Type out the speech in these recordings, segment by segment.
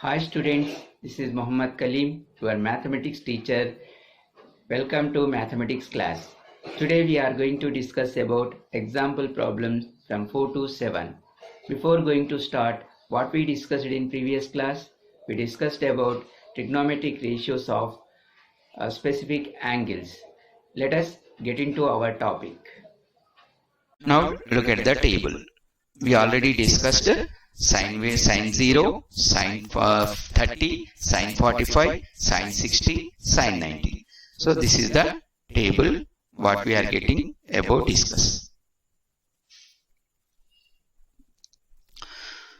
Hi students, this is Muhammad Kalim, your mathematics teacher. Welcome to mathematics class. Today we are going to discuss about example problems from 4 to 7. Before going to start, what we discussed in previous class, we discussed about trigonometric ratios of specific angles. Let us get into our topic. Now look at the table. We already discussed sine wave, sine 0, sine 30, sine 45, sine 60, sine 90. So this is the table what we are getting about discuss.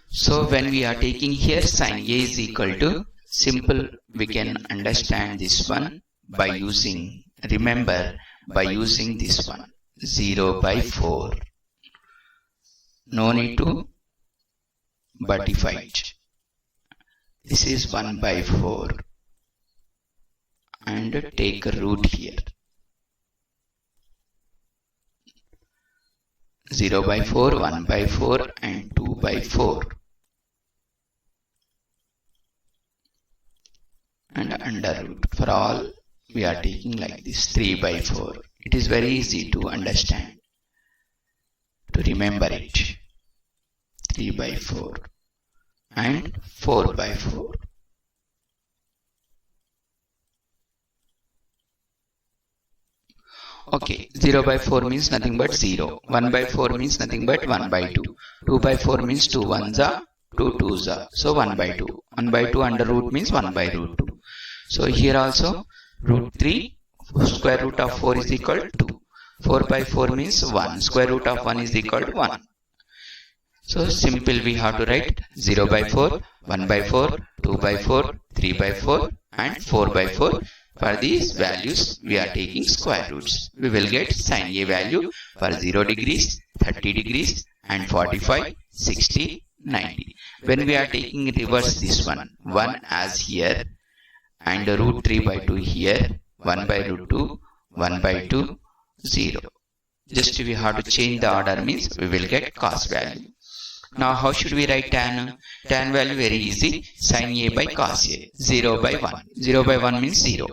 So when we are taking here sine A is equal to, simple we can understand this one by using, remember by using this one, 0 by 4. No need to buttify it. This is 1 by 4 and take a root here. 0 by 4, 1 by 4 and 2 by 4. And under root. For all we are taking like this, 3 by 4. It is very easy to understand, to remember it. 3 by 4 and 4 by 4. Okay, 0 by 4 means nothing but 0. 1 by 4 means nothing but 1 by 2. 2 by 4 means 2 ones are, 2 twos are. So 1 by 2. 1 by 2 under root means 1 by root 2. So here also root 3, square root of 4 is equal to 2. 4 by 4 means 1. Square root of 1 is equal to 1. So simple we have to write 0 by 4, 1 by 4, 2 by 4, 3 by 4 and 4 by 4. For these values we are taking square roots. We will get sine A value for 0 degrees, 30 degrees and 45, 60, 90. When we are taking reverse this one, 1 as here and root 3 by 2 here, 1 by root 2, 1 by 2, 0. Just we have to change the order means we will get cos value. Now how should we write tan? Tan value very easy, sin A by cos A, 0 by 1. 0 by 1 means 0.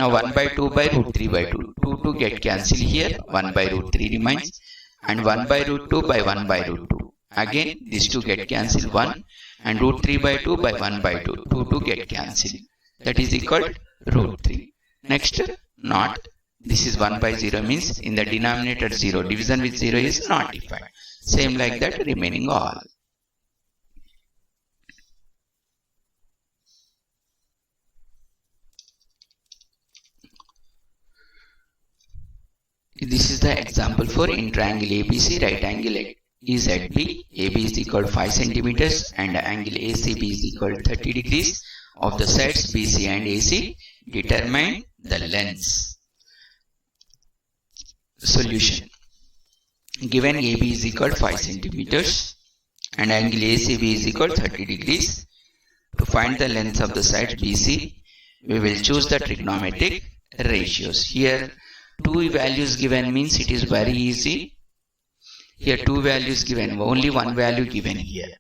Now 1 by 2 by root 3 by 2. 2 get cancelled here, 1 by root 3 remains and 1 by root 2 by 1 by root 2. Again these 2 get cancelled 1 and root 3 by 2 by 1 by 2. 2 get cancelled. That is equal to root 3. Next, not. This is 1 by 0 means in the denominator 0. Division with 0 is not defined. Same like that remaining all. This is the example for in triangle ABC, right angle EZB. AB is equal to 5 centimeters and angle ACB is equal to 30 degrees. Of the sides BC and AC, determine the lengths. Solution. Given AB is equal to 5 centimeters and angle ACB is equal to 30 degrees. To find the length of the sides BC, we will choose the trigonometric ratios. Here 2 values given means it is very easy. Here 2 values given, only 1 value given here.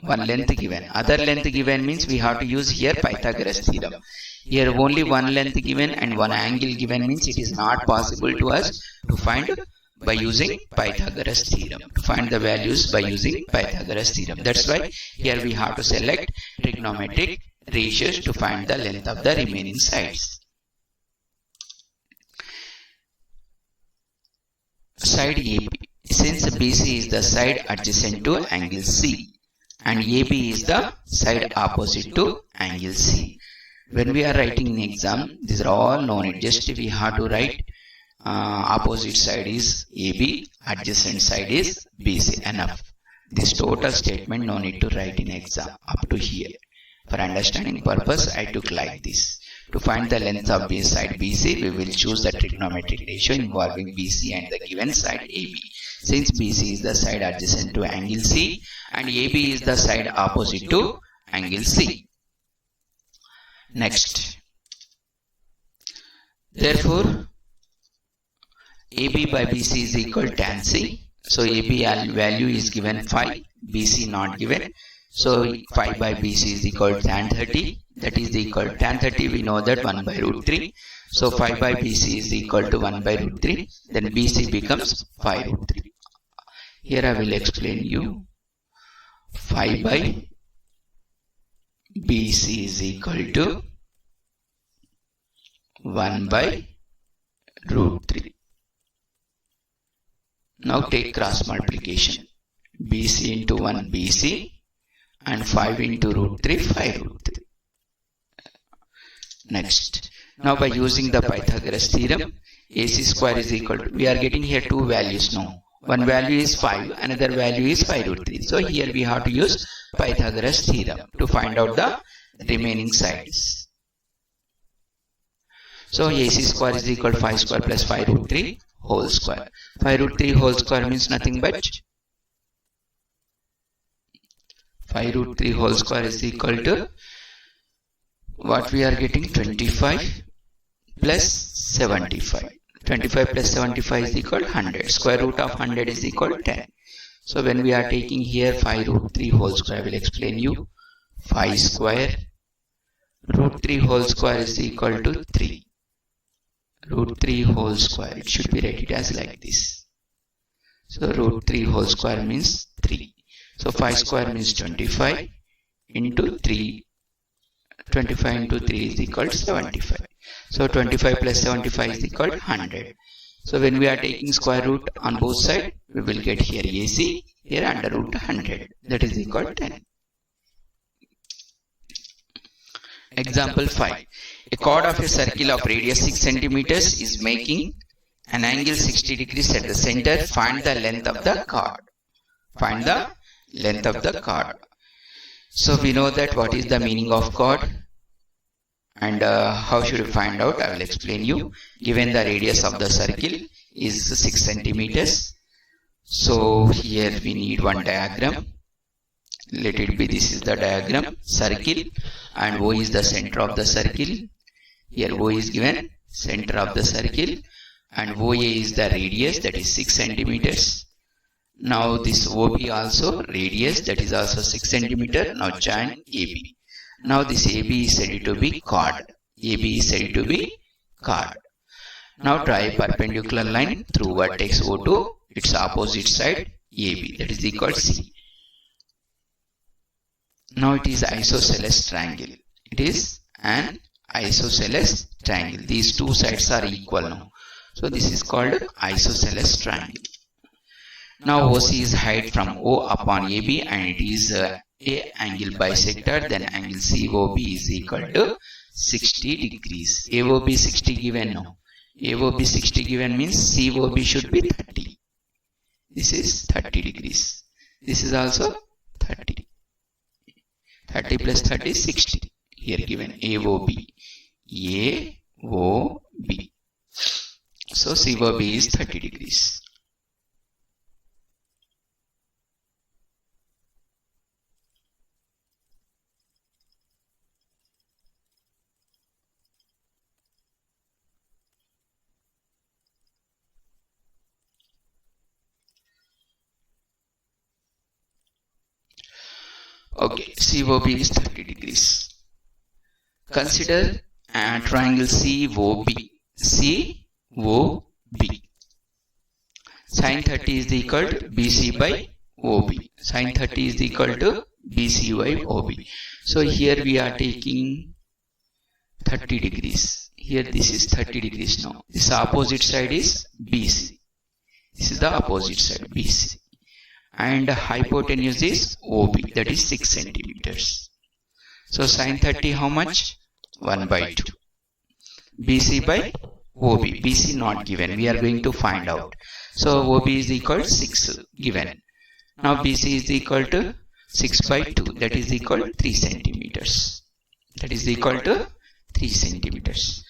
1 length given. Other length given means we have to use here Pythagoras theorem. Here only 1 length given and 1 angle given means it is not possible to us to find by using Pythagoras theorem. To find the values by using Pythagoras theorem. That's why here we have to select trigonometric ratios to find the length of the remaining sides. Side AB. Since BC is the side adjacent to angle C and AB is the side opposite to angle C. When we are writing in exam, these are all known. Just we have to write opposite side is AB, adjacent side is BC. Enough. This total statement no need to write in exam up to here. For understanding purpose, I took like this. To find the length of base side BC, we will choose the trigonometric ratio involving BC and the given side AB. Since BC is the side adjacent to angle C and AB is the side opposite to angle C. Next. Therefore, AB by BC is equal to tan C. So AB value is given 5, BC not given. So 5 by BC is equal to tan 30. That is equal to tan 30. We know that 1 by root 3. So 5 by BC is equal to 1 by root 3. Then BC becomes 5 root 3. Here I will explain you. 5 by BC is equal to 1 by root 3. Now take cross multiplication. BC into 1 BC and 5 into root 3 5 root 3. Next. Now by using the Pythagoras theorem, AC square is equal to, we are getting here two values now. One value is 5, another value is 5 root 3. So here we have to use Pythagoras theorem to find out the remaining sides. So AC square is equal to 5 square plus 5 root 3 whole square. 5 root 3 whole square means nothing but 5 root 3 whole square is equal to what we are getting, 25 plus 75. 25 plus 75 is equal to 100. Square root of 100 is equal to 10. So when we are taking here 5 root 3 whole square, I will explain you. 5 square root 3 whole square is equal to 3. Root 3 whole square, it should be written as like this. So root 3 whole square means 3. So 5 square means 25 into 3. 25 into 3 is equal to 75. So 25 plus 75 is equal to 100. So when we are taking square root on both sides, we will get here AC, here under root 100. That is equal to 10. Example 5. A chord of a circle of radius 6 centimeters is making an angle 60 degrees at the center. Find the length of the chord. Find the length of the chord. So we know that what is the meaning of chord and how should we find out. I will explain you. Given the radius of the circle is 6 centimeters. So here we need one diagram. Let it be, this is the diagram, circle, and O is the center of the circle. Here O is given, center of the circle, and OA is the radius, that is 6 centimeters. Now this OB also radius, that is also 6 centimeter. Now join AB. Now this AB is said to be chord. AB is said to be chord. Now draw a perpendicular line through vertex O to its opposite side AB, that is equal to C. Now it is isosceles triangle. It is an isosceles triangle. These two sides are equal now. So this is called isosceles triangle. Now OC is height from O upon AB and it is a angle bisector. Then angle COB is equal to 60 degrees. AOB 60 given now. AOB 60 given means COB should be 30. This is 30 degrees. This is also 30. 30 plus 30 is 60. Here given AOB. AOB. So COB is 30 degrees. Okay, COB is 30 degrees. Consider a triangle COB. COB. Sin 30 is equal to BC by OB. Sin 30 is equal to BC by OB. So here we are taking 30 degrees. Here this is 30 degrees now. This opposite side is BC. This is the opposite side, BC. And hypotenuse is OB, that is 6 centimeters. So sin 30 how much? 1 by 2. BC by OB. BC not given. We are going to find out. So OB is equal to 6 given. Now BC is equal to 6 by 2. That is equal to 3 centimeters. That is equal to 3 centimeters.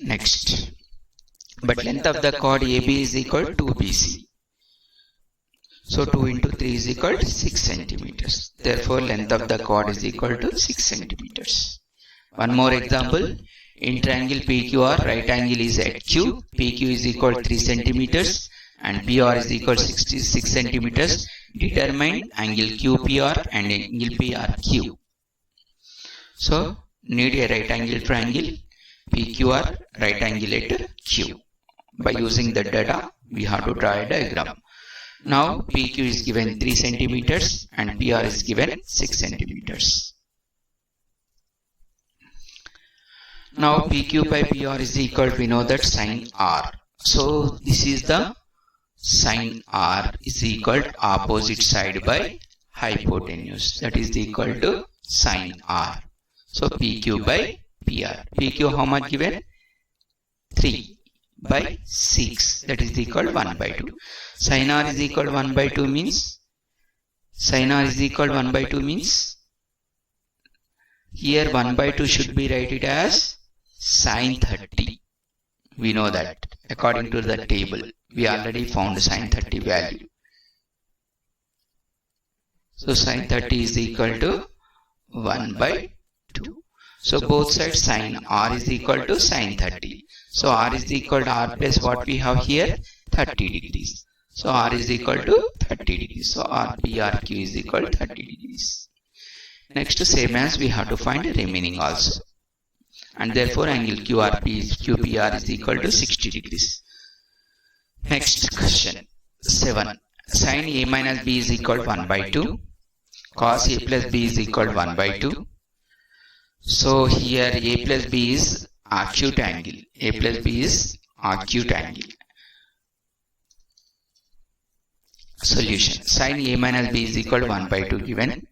Next. But length of the chord AB is equal to 2BC. So 2 into 3 is equal to 6 centimeters. Therefore, length of the chord is equal to 6 centimeters. One more example. In triangle PQR, right angle is at Q. PQ is equal to 3 centimeters and PR is equal to 66 centimeters. Determine angle QPR and angle PRQ. So need a right angle triangle PQR, right angle at Q. By using the data, we have to draw a diagram. Now PQ is given 3 centimeters and PR is given 6 centimeters. Now PQ by PR is equal to, we know that sin R. So this is the sin R is equal to opposite side by hypotenuse. That is equal to sin R. So PQ by PR. PQ how much given? 3 by 6. That is equal to 1 by 2. Sin R is equal to 1 by 2 means, sin R is equal to 1 by 2 means, here 1 by 2 should be written as sin 30. We know that according to the table. We already found sin 30 value. So sin 30 is equal to 1 by 2. So both sides sin R is equal to sin 30. So R is equal to R plus what we have here? 30 degrees. So R is equal to 30 degrees. So RPRQ is equal to 30 degrees. Next, same as we have to find the remaining also. And therefore angle QPR is equal to 60 degrees. Next question 7. Sin A minus B is equal to 1 by 2. Cos A plus B is equal to 1 by 2. So here A plus B is acute angle. A plus B is acute angle. Solution. Sin A minus B is equal to 1 by 2 given.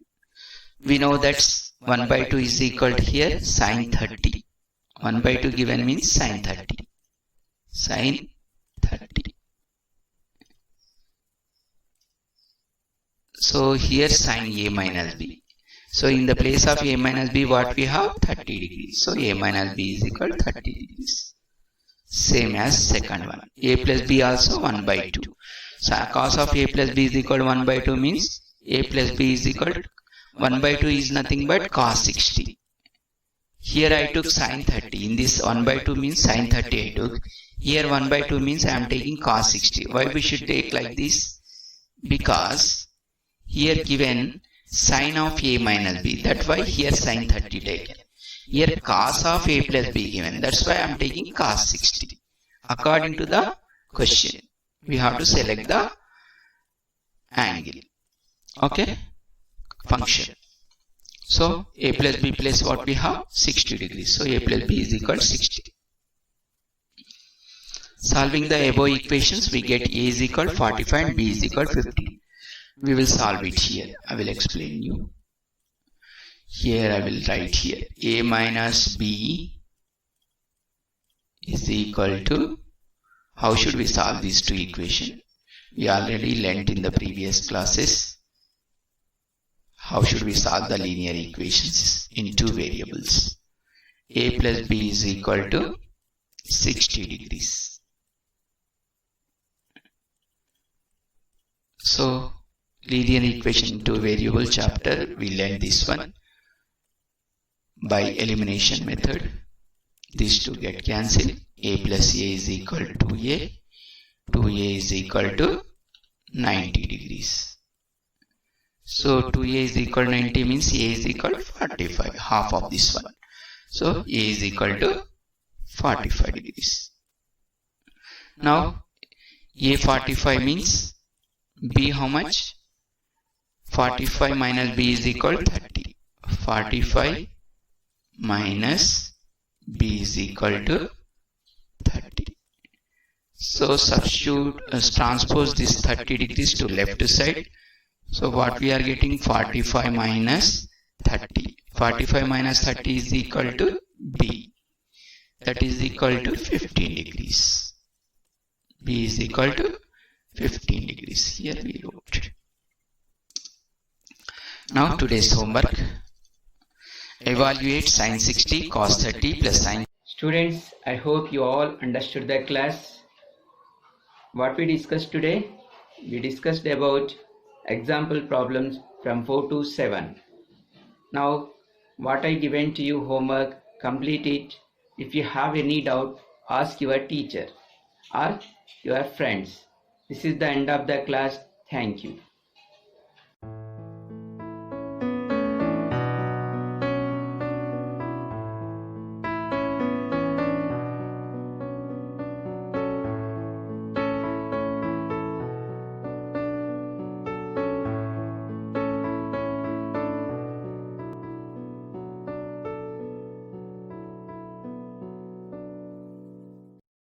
We know that 1 by 2 is equal to here sin 30. 1 by 2 given means sin 30. Sin 30. So here sin A minus B. So in the place of A minus B what we have? 30 degrees. So A minus B is equal to 30 degrees. Same as second one. A plus B also 1 by 2. So cos of A plus B is equal to 1 by 2 means A plus B is equal to 1 by 2 is nothing but cos 60. Here I took sin 30. In this 1 by 2 means sin 30 I took. Here 1 by 2 means I am taking cos 60. Why we should take like this? Because here given sin of A minus B. That's why here sin 30 taken. Here cos of A plus B given. That's why I am taking cos 60. According to the question, we have to select the angle. Okay? Function. So A plus B plus what we have? 60 degrees. So A plus B is equal to 60. Solving the above equations, we get A is equal to 45 and B is equal to 50. We will solve it here. I will explain you. Here I will write here A minus B is equal to, how should we solve these two equations? We already learnt in the previous classes. How should we solve the linear equations in two variables? A plus B is equal to 60 degrees. So linear equation in two variable chapter, we learned this one by elimination method. These two get cancelled. A plus A is equal to 2A. 2A is equal to 90 degrees. So 2A is equal to 90 means A is equal to 45, half of this one. So A is equal to 45 degrees. Now A 45 means B how much? 45 minus B is equal to 30. 45 minus B is equal to 30. So substitute, transpose this 30 degrees to left side. So what we are getting? 45 minus 30. 45 minus 30 is equal to B. That is equal to 15 degrees. B is equal to 15 degrees. Here we wrote. Now today's homework. Evaluate sin 60 cos 30 plus sin. Students, I hope you all understood the class. What we discussed today? We discussed about example problems from 4 to 7. Now, what I given to you homework, complete it. If you have any doubt, ask your teacher or your friends. This is the end of the class. Thank you.